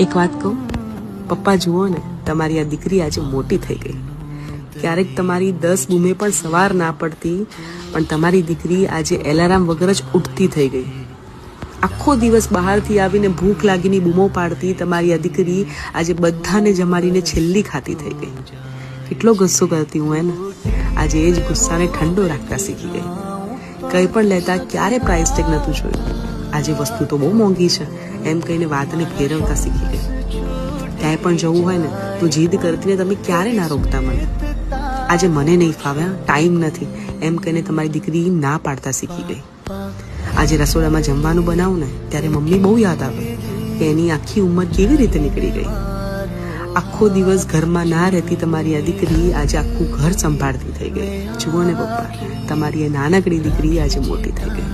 એક વાત કહું, પપ્પા જુઓ ને, તમારી આ દીકરી આજે મોટી થઈ ગઈ. ક્યારેક તમારી 10 બૂમે પણ સવાર ના પડતી, પણ તમારી દીકરી આજે એલાર્મ વગર જ ઉઠતી થઈ ગઈ. આખો દિવસ બહારથી આવીને ભૂખ લાગીની બૂમો પાડતી તમારી આ દીકરી આજે બધાને જમાડીને છેલ્લી ખાતી થઈ ગઈ. કેટલો ગુસ્સો કરતી હું એને, આજે એ જ ગુસ્સાને ઠંડો રાખતા શીખી ગઈ. કંઈ પણ લેતા ક્યારે પ્રાઇસ ટેગ નહોતું જોયું. આજે વસ્તુ તો બહુ મોંઘી છે એમ કહીને વાતને ફેરવતા શીખી ગઈ. ક્યાંય પણ જવું હોય ને તો જીદ કરતીને તમે ક્યારે ના રોકતા મને. આજે મને નહીં ફાવે, ટાઈમ નથી એમ કહીને તમારી દીકરી ના પાડતા શીખી ગઈ. આજે રસોડામાં જમવાનું બનાવું ને ત્યારે મમ્મી બહુ યાદ આવે કે એની આખી ઉંમર કેવી રીતે નીકળી ગઈ. આખો દિવસ ઘરમાં ના રહેતી તમારી આ દીકરી આજે આખું ઘર સંભાળતી થઈ ગઈ. જુઓ ને પપ્પા, તમારી એ નાનકડી દીકરી આજે મોટી થઈ ગઈ.